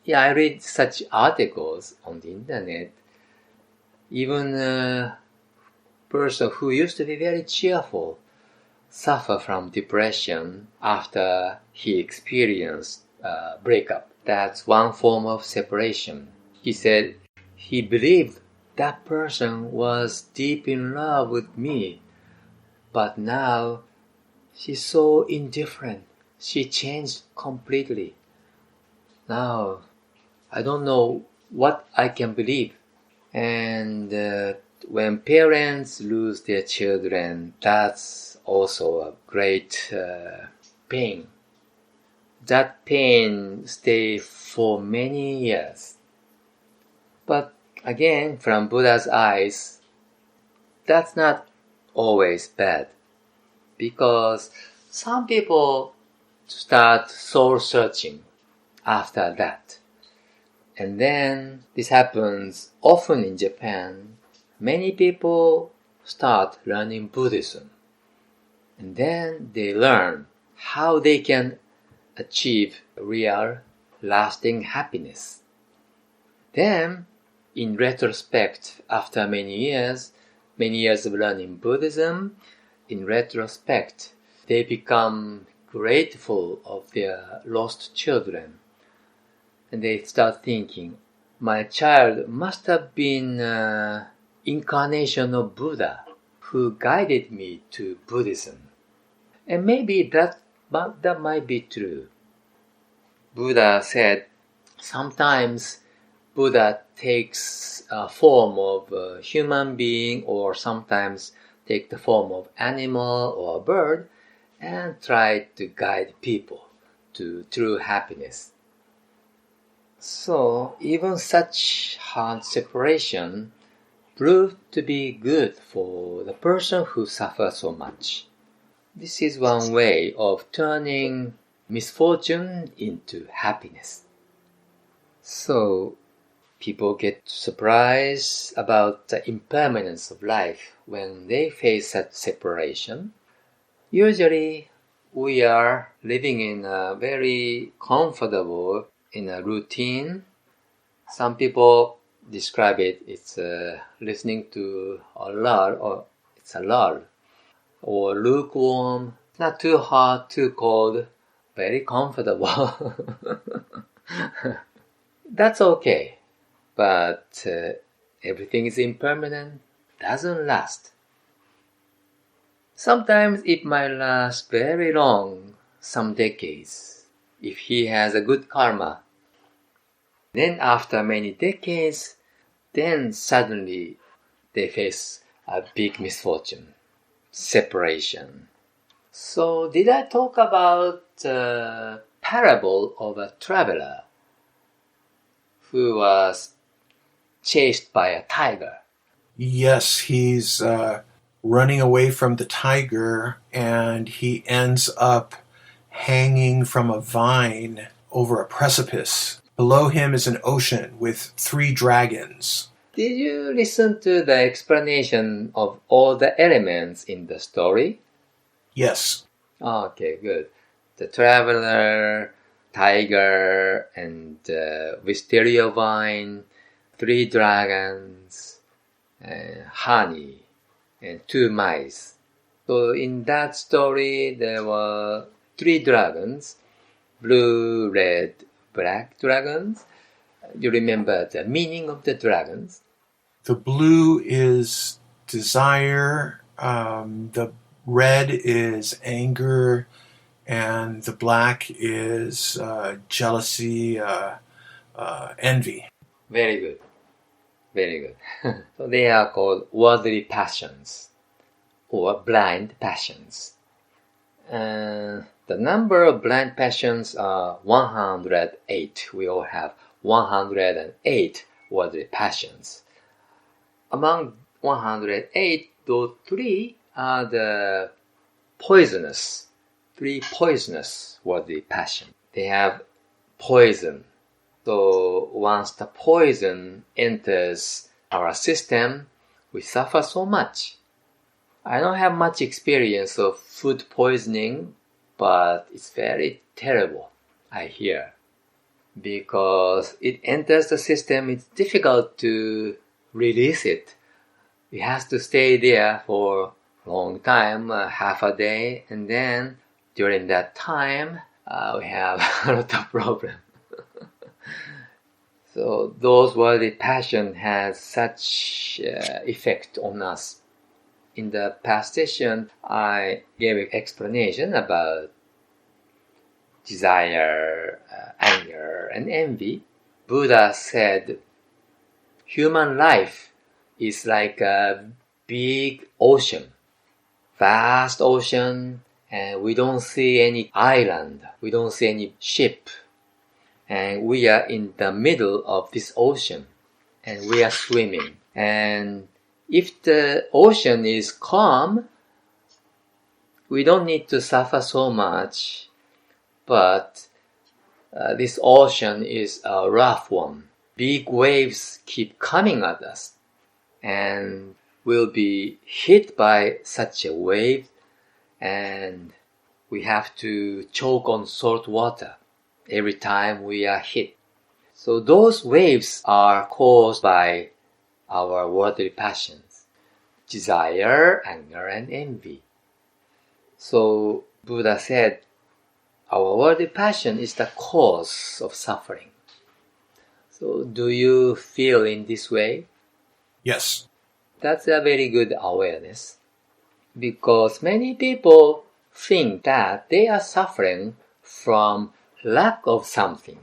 Yeah, I read such articles on the internet. Even a person who used to be very cheerful suffer from depression after he experienced a breakup. That's one form of separation. He said he believed that person was deep in love with me, but now she's so indifferent. She changed completely. Now I don't know what I can believe. And when parents lose their children, that's also a great pain. That pain stays for many years. But again, from Buddha's eyes, that's not always bad. Because some people start soul searching after that. And then this happens often in Japan. Many people start learning Buddhism. And then they learn how they can achieve real, lasting happiness. Then, in retrospect, after many years of learning Buddhism, in retrospect, they become grateful of their lost children. And they start thinking, my child must have been an incarnation of Buddha who guided me to Buddhism. And maybe that might be true. Buddha said sometimes Buddha takes a form of a human being or sometimes take the form of animal or a bird and try to guide people to true happiness. So even such hard separation proved to be good for the person who suffers so much. This is one way of turning misfortune into happiness. So people get surprised about the impermanence of life when they face such separation. Usually we are living in a very comfortable in a routine. Some people describe it's listening to a lull, or it's a lull, or lukewarm, not too hot, too cold, very comfortable. That's okay, but everything is impermanent, doesn't last. Sometimes it might last very long, some decades, if he has a good karma. Then after many decades, then suddenly they face a big misfortune, separation. So did I talk about the parable of a traveler who was chased by a tiger? Yes, he's running away from the tiger and he ends up hanging from a vine over a precipice. Below him is an ocean with 3 dragons. Did you listen to the explanation of all the elements in the story? Yes. Okay, good. The traveler, tiger, and wisteria vine, 3 dragons, honey, and 2 mice. So in that story, there were 3 dragons, blue, red, black dragons. You remember the meaning of the dragons? The blue is desire, the red is anger, and the black is jealousy, envy. Very good. Very good. So they are called worldly passions or blind passions. The number of blind passions are 108. We all have 108 worldly passions. Among 108, those 3 are the poisonous, 3 poisonous worldly passions. They have poison. So once the poison enters our system, we suffer so much. I don't have much experience of food poisoning, but it's very terrible, I hear. because it enters the system, it's difficult to release it. It has to stay there for a long time, half a day, and then during that time, we have a lot of problems. So those worldly passion has such effect on us. In the past session, I gave an explanation about desire, anger, and envy. Buddha said, human life is like a big ocean, vast ocean, and we don't see any island, we don't see any ship. And we are in the middle of this ocean, and we are swimming. And if the ocean is calm, we don't need to suffer so much. But this ocean is a rough one. Big waves keep coming at us, and we'll be hit by such a wave, and we have to choke on salt water every time we are hit. So those waves are caused by our worldly passions, desire, anger, and envy. So Buddha said, our worldly passion is the cause of suffering. So do you feel in this way? Yes. That's a very good awareness, because many people think that they are suffering from lack of something.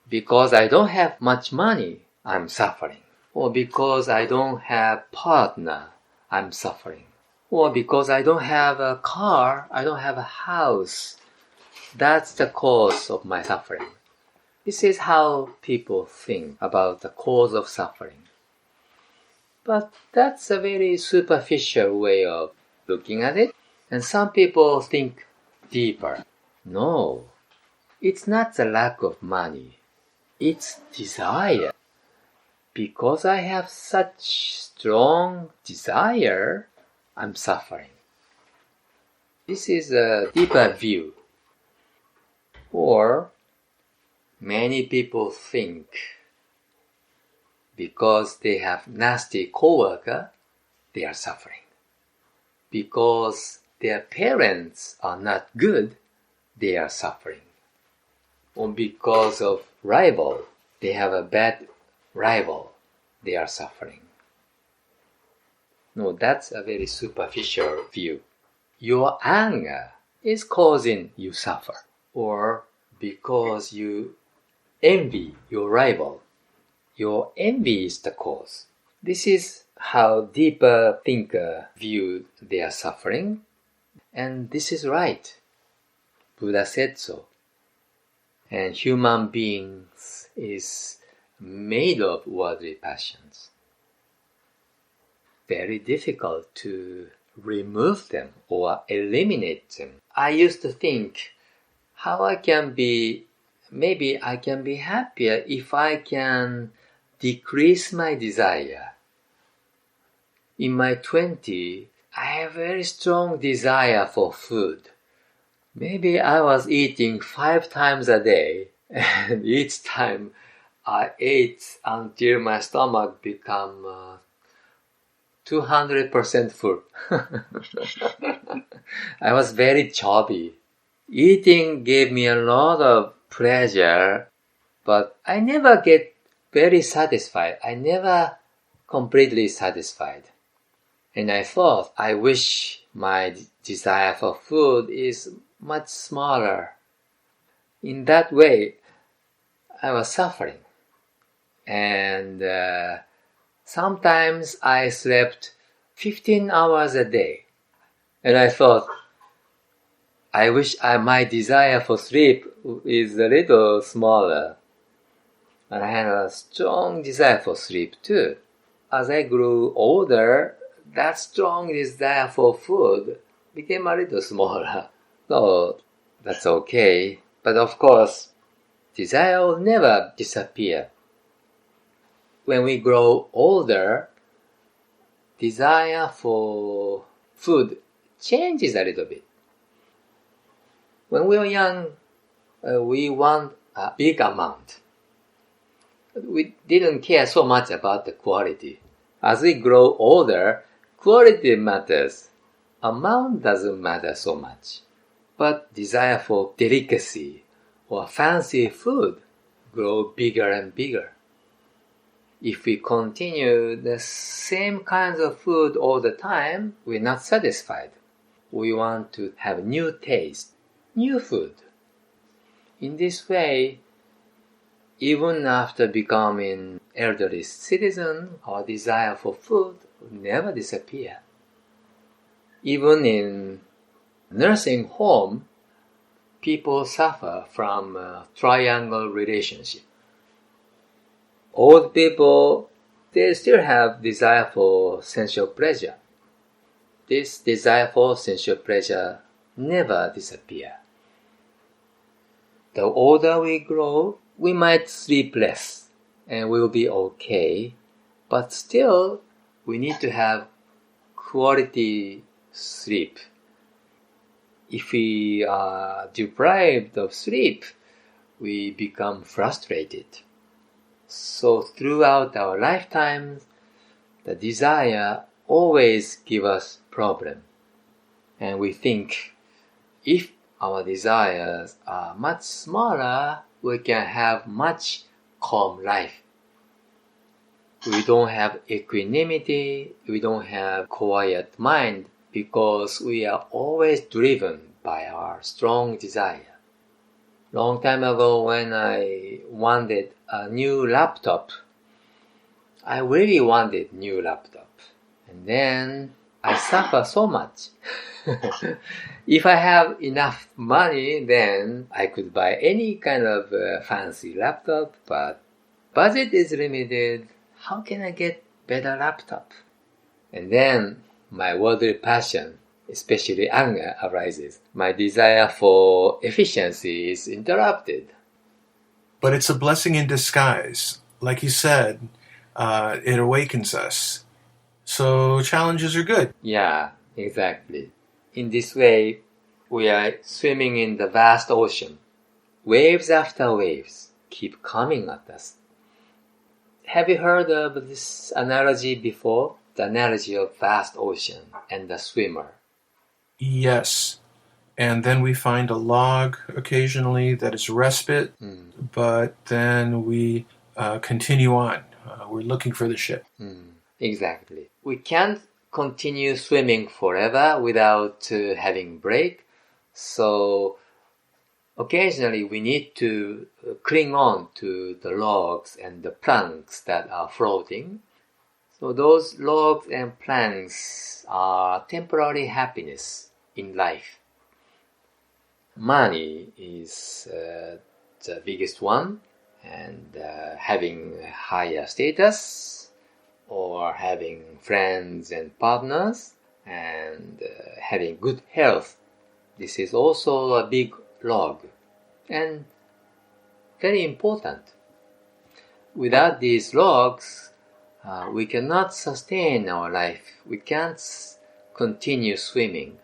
Because I don't have much money, I'm suffering. Or because I don't have partner, I'm suffering. Or because I don't have a car, I don't have a house. That's the cause of my suffering. This is how people think about the cause of suffering. But that's a very superficial way of looking at it. And some people think deeper. No, it's not the lack of money. It's desire. Because I have such strong desire, I'm suffering. This is a deeper view. Or many people think because they have nasty coworker, they are suffering. Because their parents are not good, they are suffering. Or because of rival, they have a bad rival, they are suffering. No, that's a very superficial view. Your anger is causing you suffer. Or because you envy your rival, your envy is the cause. This is how deeper thinker view their suffering, and this is right. Buddha said so. And human beings is made of worldly passions. Very difficult to remove them or eliminate them. I used to think how maybe I can be happier if I can decrease my desire. In my 20s, I have very strong desire for food. Maybe I was eating 5 times a day, and each time I ate until my stomach became 200% full. I was very chubby. Eating gave me a lot of pleasure, but I never get very satisfied. I never completely satisfied. And I thought, I wish my desire for food is much smaller. In that way, I was suffering. And sometimes I slept 15 hours a day. And I thought, I wish my desire for sleep is a little smaller. And I had a strong desire for sleep too. As I grew older, that strong desire for food became a little smaller. So that's okay. But of course, desire will never disappear. When we grow older, desire for food changes a little bit. When we were young, we want a big amount. We didn't care so much about the quality. As we grow older, quality matters. Amount doesn't matter so much. But desire for delicacy or fancy food grow bigger and bigger. If we continue the same kinds of food all the time, we're not satisfied. We want to have new taste, new food. In this way, even after becoming elderly citizen, our desire for food will never disappear. Even in nursing home, people suffer from a triangle relationship. Old people, they still have desire for sensual pleasure. This desire for sensual pleasure never disappears. The older we grow, we might sleep less and we'll be okay, but still we need to have quality sleep. If we are deprived of sleep, we become frustrated. So throughout our lifetimes, the desire always gives us problem. And we think if our desires are much smaller, we can have much calm life. We don't have equanimity, we don't have quiet mind because we are always driven by our strong desire. Long time ago when I wanted a new laptop, I really wanted new laptop. And then I suffer so much. If I have enough money, then I could buy any kind of fancy laptop, but budget is limited. How can I get better laptop? And then my worldly passion, especially anger, arises. My desire for efficiency is interrupted. But it's a blessing in disguise. Like you said, it awakens us. So challenges are good. Yeah, exactly. In this way, we are swimming in the vast ocean. Waves after waves keep coming at us. Have you heard of this analogy before? The analogy of vast ocean and the swimmer. Yes. And then we find a log occasionally that is respite, but then we continue on. We're looking for the ship. Exactly. We can't continue swimming forever without having break. So occasionally we need to cling on to the logs and the planks that are floating. So those logs and planks are temporary happiness in life. Money is the biggest one, and having higher status or having friends and partners and having good health. This is also a big log and very important. Without these logs, we cannot sustain our life. We can't continue swimming.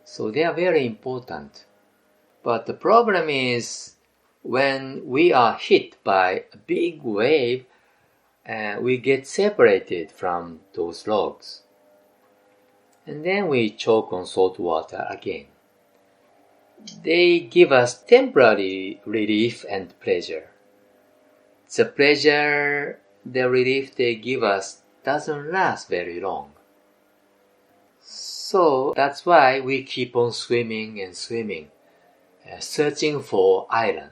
So they are very important. But the problem is when we are hit by a big wave, we get separated from those logs. And then we choke on salt water again. They give us temporary relief and pleasure. The pleasure, the relief they give us doesn't last very long. So that's why we keep on swimming and swimming, searching for island.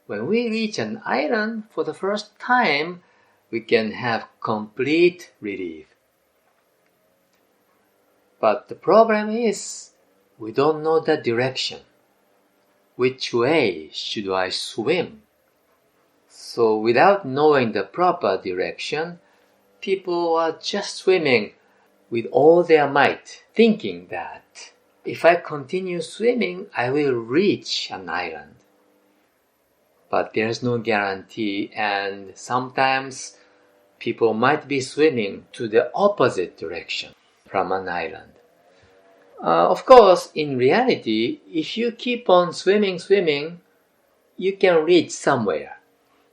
When we reach an island for the first time, we can have complete relief. But the problem is, we don't know the direction. Which way should I swim? So without knowing the proper direction, people are just swimming with all their might, thinking that if I continue swimming, I will reach an island. But there's no guarantee, and sometimes people might be swimming to the opposite direction from an island. Of course, in reality, if you keep on swimming, you can reach somewhere,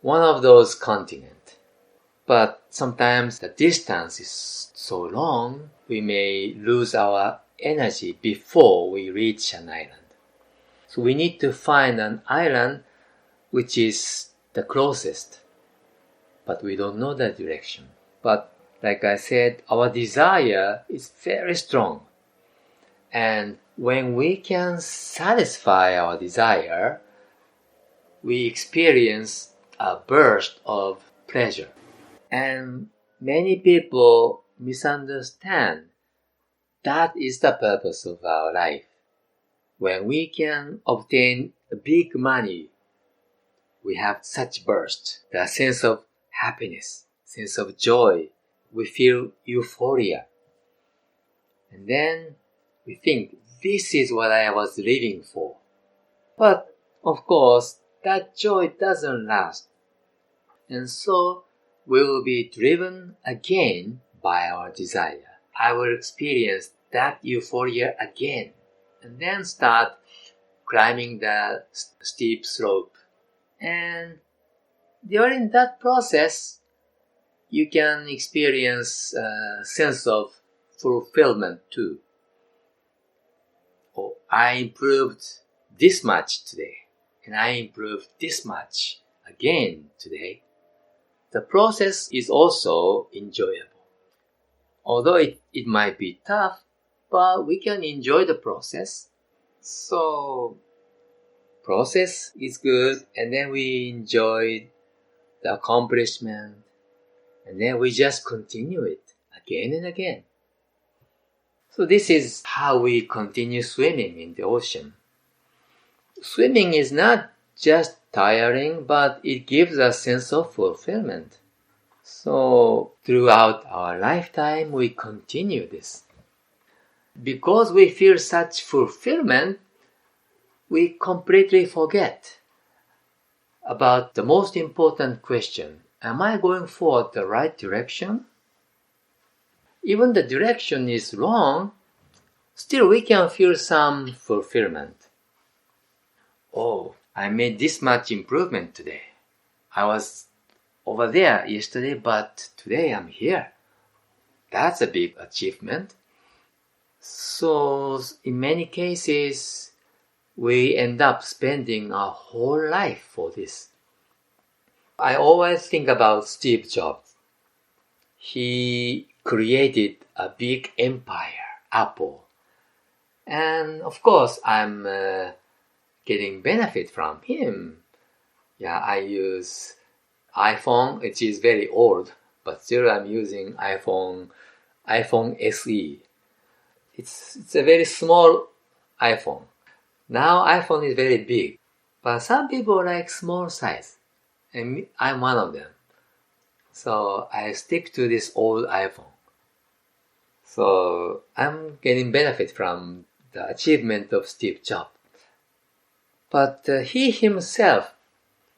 one of those continents. But sometimes the distance is so long, we may lose our energy before we reach an island. So we need to find an island which is the closest, but we don't know the direction. But like I said, our desire is very strong. And when we can satisfy our desire, we experience a burst of pleasure. And many people misunderstand that is the purpose of our life. When we can obtain big money, we have such burst, the sense of happiness, sense of joy. We feel euphoria. And then we think, this is what I was living for. But, of course, that joy doesn't last. And so, we will be driven again by our desire. I will experience that euphoria again. And then start climbing the steep slope. And during that process, you can experience a sense of fulfillment too. Oh, I improved this much today, and I improved this much again today. The process is also enjoyable. Although it might be tough, but we can enjoy the process. So, process is good, and then we enjoy the accomplishment, and then we just continue it again and again. So this is how we continue swimming in the ocean. Swimming is not just tiring, but it gives a sense of fulfillment. So throughout our lifetime, we continue this. Because we feel such fulfillment, we completely forget about the most important question. Am I going forward the right direction? Even the direction is wrong, still we can feel some fulfillment. Oh, I made this much improvement today. I was over there yesterday, but today I'm here. That's a big achievement. So, in many cases, we end up spending our whole life for this. I always think about Steve Jobs. He created a big empire, Apple. And of course, I'm getting benefit from him. Yeah, I use iPhone, which is very old, but still I'm using iPhone SE. It's a very small iPhone. Now iPhone is very big, but some people like small size, and I'm one of them. So I stick to this old iPhone. So I'm getting benefit from the achievement of Steve Jobs. But he himself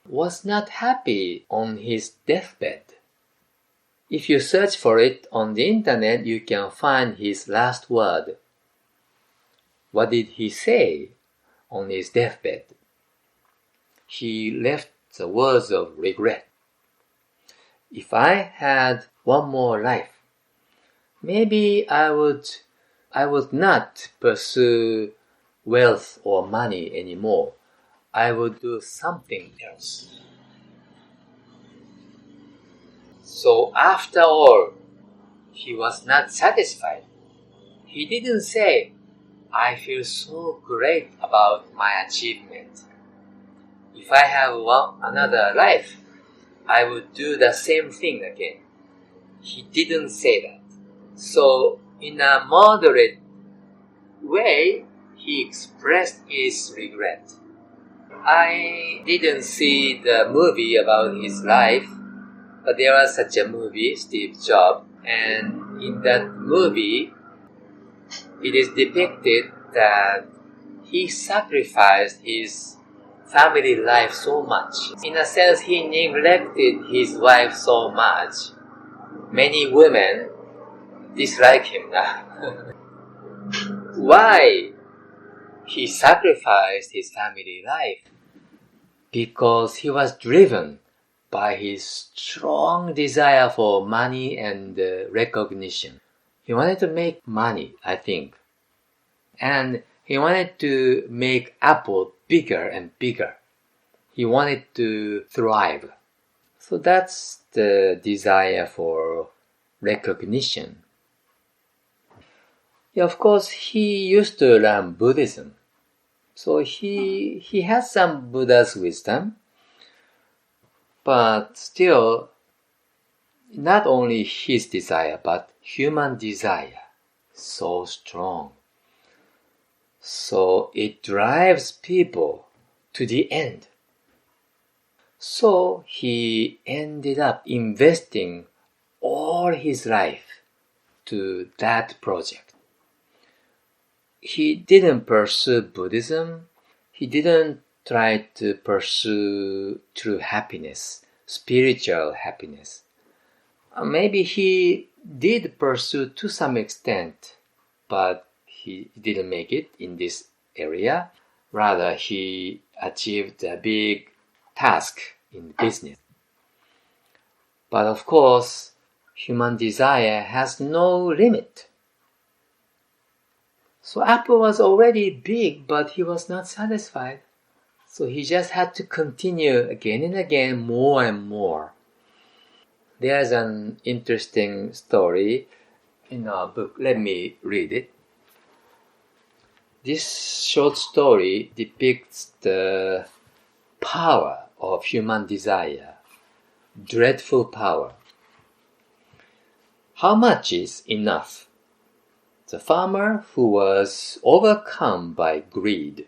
was not happy on his deathbed. If you search for it on the internet, you can find his last word. What did he say on his deathbed? He left the words of regret. If I had one more life, maybe I would not pursue wealth or money anymore. I would do something else. So after all, he was not satisfied. He didn't say, I feel so great about my achievement. If I have another life, I would do the same thing again. He didn't say that. So in a moderate way, he expressed his regret. I didn't see the movie about his life, but there was such a movie, Steve Jobs, and in that movie, it is depicted that he sacrificed his family life so much. In a sense, he neglected his wife so much. Many women dislike him now. Why he sacrificed his family life? because he was driven by his strong desire for money and recognition. He wanted to make money, I think. And he wanted to make Apple bigger and bigger. He wanted to thrive. So that's the desire for recognition. Yeah, of course, he used to learn Buddhism. So he has some Buddha's wisdom. But still, not only his desire, but human desire, so strong. So it drives people to the end. So he ended up investing all his life to that project. He didn't pursue Buddhism. He didn't try to pursue true happiness, spiritual happiness. Maybe he did pursue to some extent, but he didn't make it in this area. Rather, he achieved a big task in business. But of course, human desire has no limit. So Apple was already big, but he was not satisfied. So he just had to continue again and again, more and more. There's an interesting story in our book. Let me read it. This short story depicts the power of human desire, dreadful power. How much is enough? The farmer who was overcome by greed.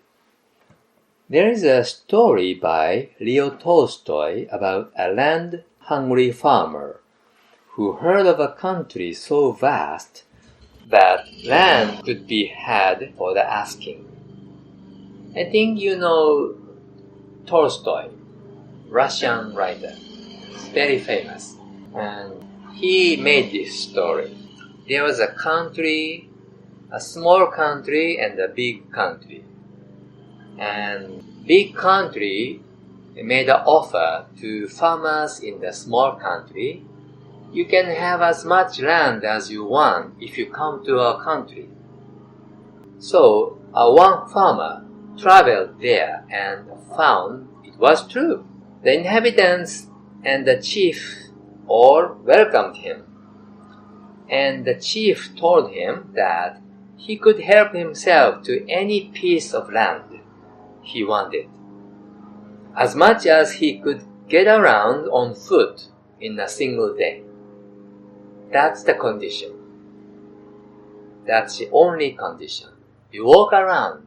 There is a story by Leo Tolstoy about a land-hungry farmer who heard of a country so vast that land could be had for the asking. I think you know Tolstoy, Russian writer. He's very famous. And he made this story. There was a country, a small country and a big country. And big country made an offer to farmers in the small country. You can have as much land as you want if you come to our country. So one farmer traveled there and found it was true. The inhabitants and the chief all welcomed him. And the chief told him that he could help himself to any piece of land he wanted, as much as he could get around on foot in a single day. That's the condition. That's the only condition. You walk around,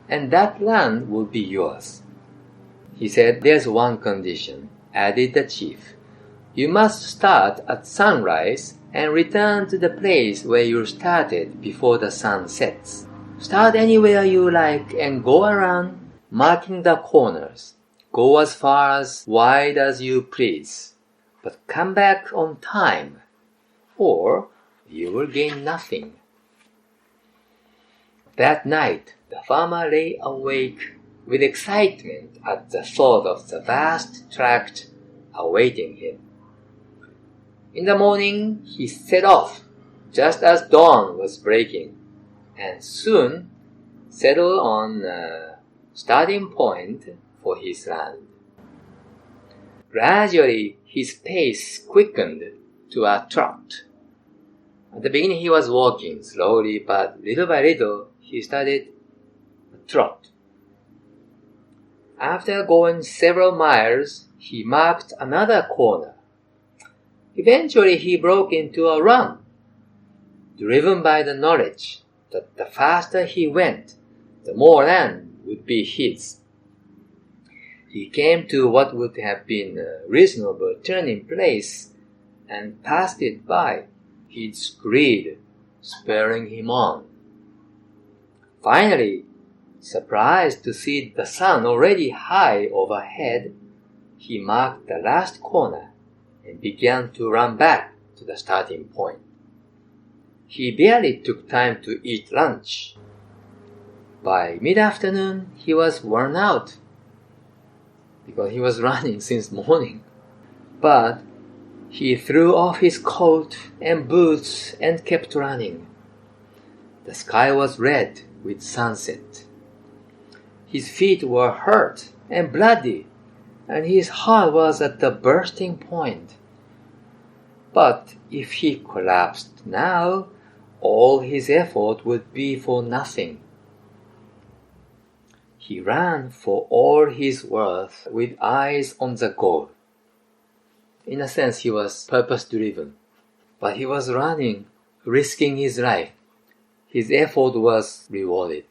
and that land will be yours. He said, there's one condition, added the chief. You must start at sunrise and return to the place where you started before the sun sets. Start anywhere you like and go around, marking the corners. Go as far as wide as you please, but come back on time, or you will gain nothing. That night, the farmer lay awake with excitement at the thought of the vast tract awaiting him. In the morning, he set off just as dawn was breaking, and soon settled on a starting point for his land. Gradually, his pace quickened to a trot. At the beginning, he was walking slowly, but little by little, he started a trot. After going several miles, he marked another corner. Eventually, he broke into a run, driven by the knowledge that the faster he went, the more land would be his. He came to what would have been a reasonable turning place and passed it by, his greed spurring him on. Finally, surprised to see the sun already high overhead, he marked the last corner and began to run back to the starting point. He barely took time to eat lunch. By mid-afternoon, he was worn out. because he was running since morning. But he threw off his coat and boots and kept running. The sky was red with sunset. His feet were hurt and bloody, and his heart was at the bursting point. But if he collapsed now, all his effort would be for nothing. He ran for all his worth with eyes on the goal. In a sense, he was purpose-driven, but he was running, risking his life. His effort was rewarded,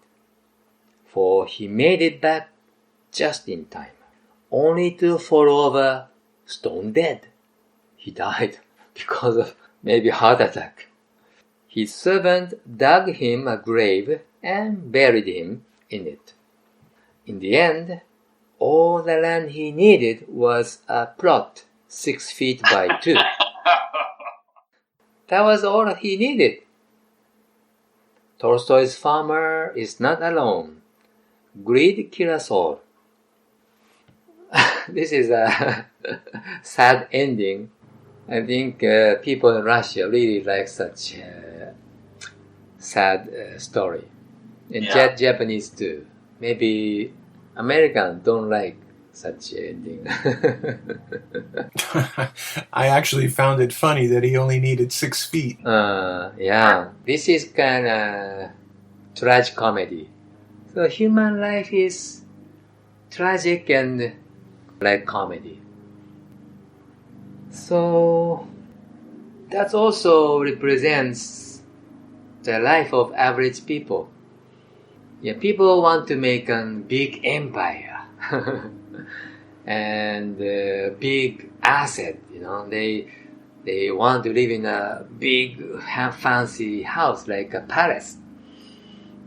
for he made it back just in time, only to fall over stone dead. He died because of maybe heart attack. His servant dug him a grave and buried him in it. In the end, all the land he needed was a plot 6 feet by 2. That was all he needed. Tolstoy's farmer is not alone. Greed kills us all. This is a sad ending. I think people in Russia really like such a sad story. And Japanese too. Maybe Americans don't like such ending. I actually found it funny that he only needed 6 feet. Yeah. This is kind of tragic comedy. So human life is tragic and like comedy. So that also represents the life of average people. Yeah, people want to make a big empire and big asset. They want to live in a big, fancy house like a palace.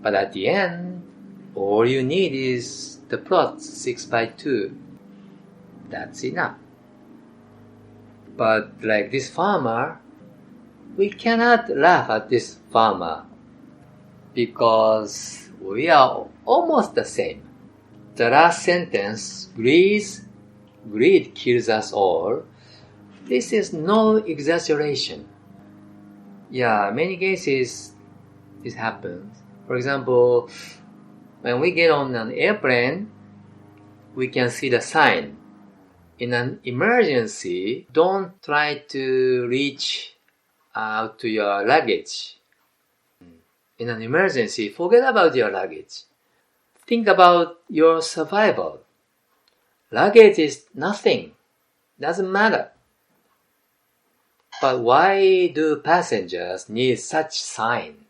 But at the end, all you need is the plot 6 by 2. That's enough. But like this farmer, we cannot laugh at this farmer because we are almost the same. The last sentence, greed kills us all. This is no exaggeration. Yeah, many cases this happens. For example, when we get on an airplane, we can see the sign. In an emergency, don't try to reach out to your luggage. In an emergency, forget about your luggage. Think about your survival. Luggage is nothing. Doesn't matter. But why do passengers need such sign?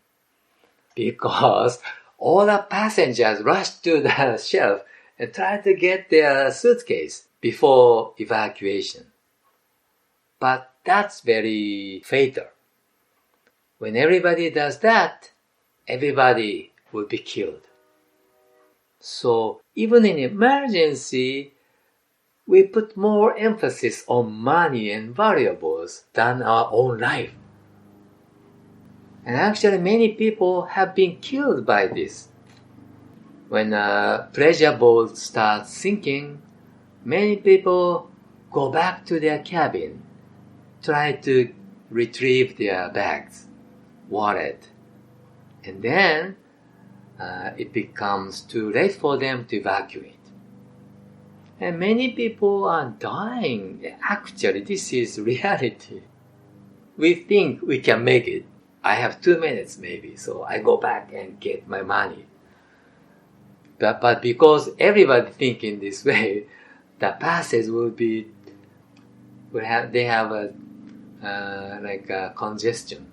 Because all the passengers rush to the shelf and try to get their suitcase before evacuation. But that's very fatal. When everybody does that, everybody will be killed. So even in emergency, we put more emphasis on money and valuables than our own life. And actually many people have been killed by this. When a pleasure boat starts sinking, many people go back to their cabin, try to retrieve their bags, wallet, and then it becomes too late for them to evacuate. And many people are dying. Actually, this is reality. We think we can make it. I have 2 minutes maybe, so I go back and get my money. But because everybody think in this way, the passage they have a congestion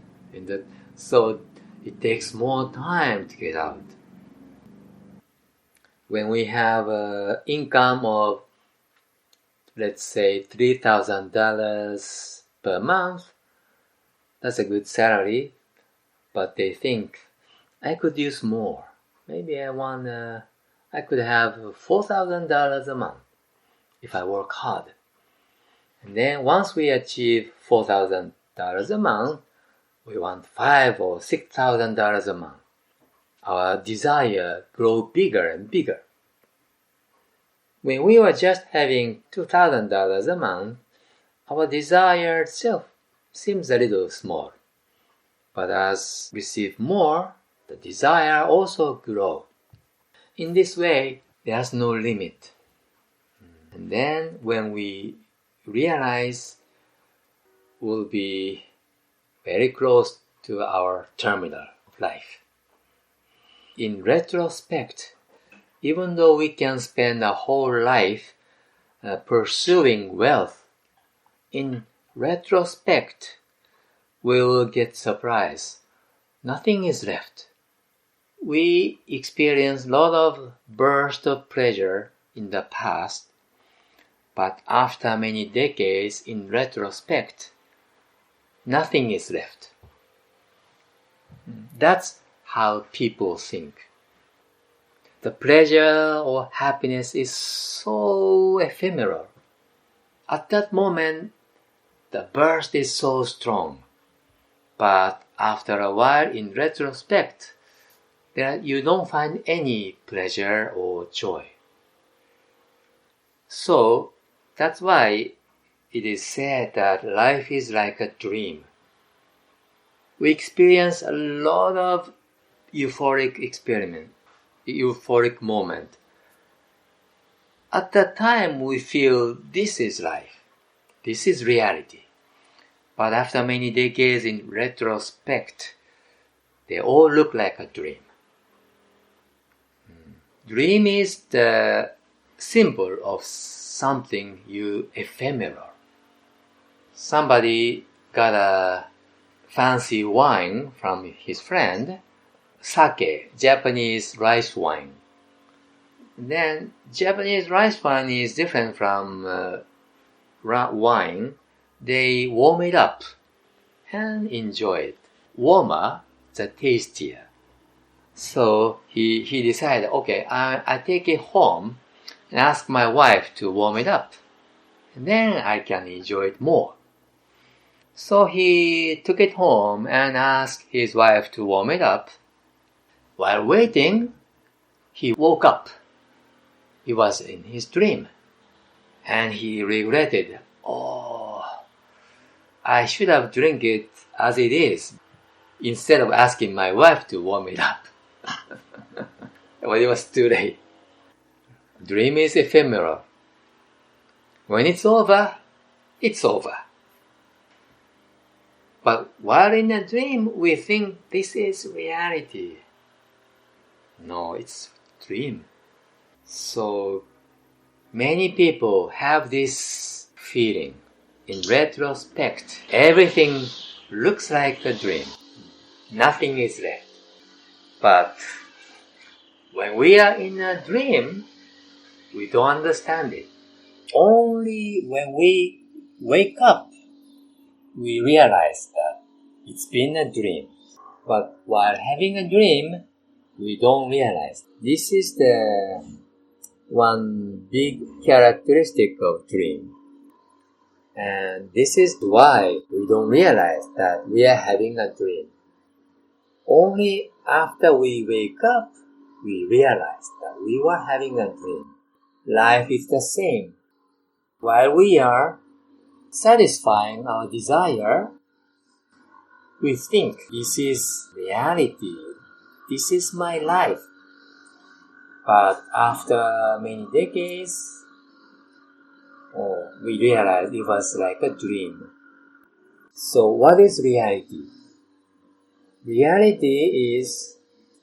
so it takes more time to get out. When we have an income of, let's say, $3,000 per month, that's a good salary, but they think, I could use more. Maybe I could have $4,000 a month if I work hard. And then once we achieve $4,000 a month, we want $5,000 or $6,000 a month. Our desire grows bigger and bigger. When we are just having $2,000 a month, our desired self seems a little small. But as we receive more, the desire also grows. In this way, there's no limit. And then when we realize we'll be very close to our terminal of life. In retrospect, even though we can spend a whole life pursuing wealth, in retrospect, we will get surprised. Nothing is left. We experience a lot of bursts of pleasure in the past, but after many decades in retrospect, nothing is left. That's how people think. The pleasure or happiness is so ephemeral. At that moment, the burst is so strong. But after a while, in retrospect, you don't find any pleasure or joy. So, that's why it is said that life is like a dream. We experience a lot of euphoric moment. At that time, we feel this is life. This is reality. But after many decades in retrospect, they all look like a dream. Dream is the symbol of something ephemeral. Somebody got a fancy wine from his friend, sake, Japanese rice wine. Then Japanese rice wine is different from wine. They warm it up and enjoy it. Warmer, the tastier. So he decided, okay, I take it home and ask my wife to warm it up. And then I can enjoy it more. So he took it home and asked his wife to warm it up. While waiting, he woke up. He was in his dream. And he regretted, I should have drank it as it is, instead of asking my wife to warm it up. But it was too late. Dream is ephemeral. When it's over, it's over. But while in a dream, we think this is reality. No, it's dream. So many people have this feeling. In retrospect, everything looks like a dream. Nothing is left. But when we are in a dream, we don't understand it. Only when we wake up, we realize that it's been a dream. But while having a dream, we don't realize. This is the one big characteristic of dream. And this is why we don't realize that we are having a dream. Only after we wake up, we realize that we were having a dream. Life is the same. While we are satisfying our desire, we think this is reality. This is my life. But after many decades, we realized it was like a dream. So what is reality? Reality is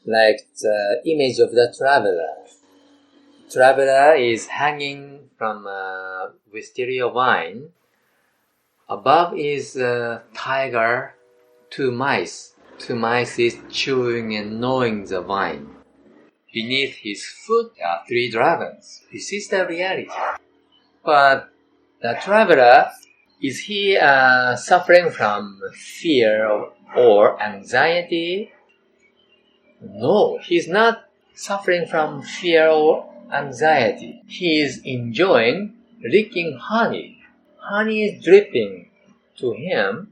like the image of the traveler. Traveler is hanging from a wisteria vine. Above is a tiger, two mice. Two mice is chewing and gnawing the vine. Beneath his foot are three dragons. This is the reality. But the traveler, is he suffering from fear or anxiety? No, he's not suffering from fear or anxiety. He is enjoying licking honey. Honey is dripping to him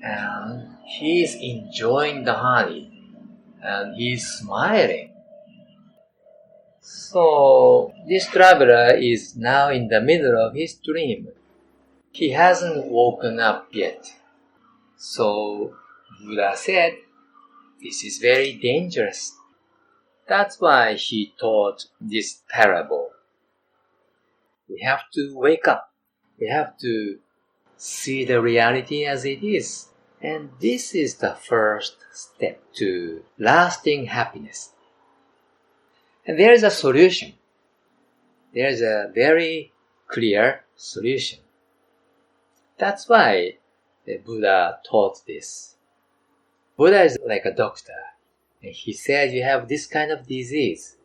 and he is enjoying the honey and he is smiling. So, this traveler is now in the middle of his dream. He hasn't woken up yet. So, Buddha said, this is very dangerous. That's why he taught this parable. We have to wake up. We have to see the reality as it is. And this is the first step to lasting happiness. And there is a solution. There is a very clear solution. That's why the Buddha taught this. Buddha is like a doctor. And he said you have this kind of disease.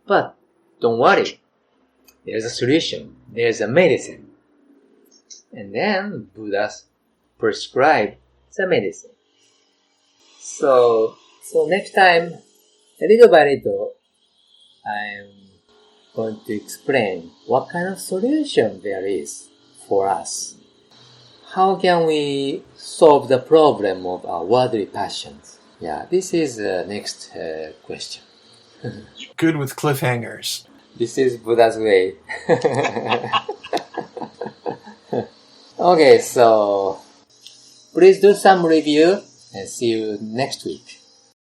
But don't worry. There's a solution. There's a medicine. And then Buddha prescribed the medicine. So next time, little by little, I'm going to explain what kind of solution there is for us. How can we solve the problem of our worldly passions? Yeah, this is the next question. Good with cliffhangers. This is Buddha's way. Okay, so please do some review and see you next week.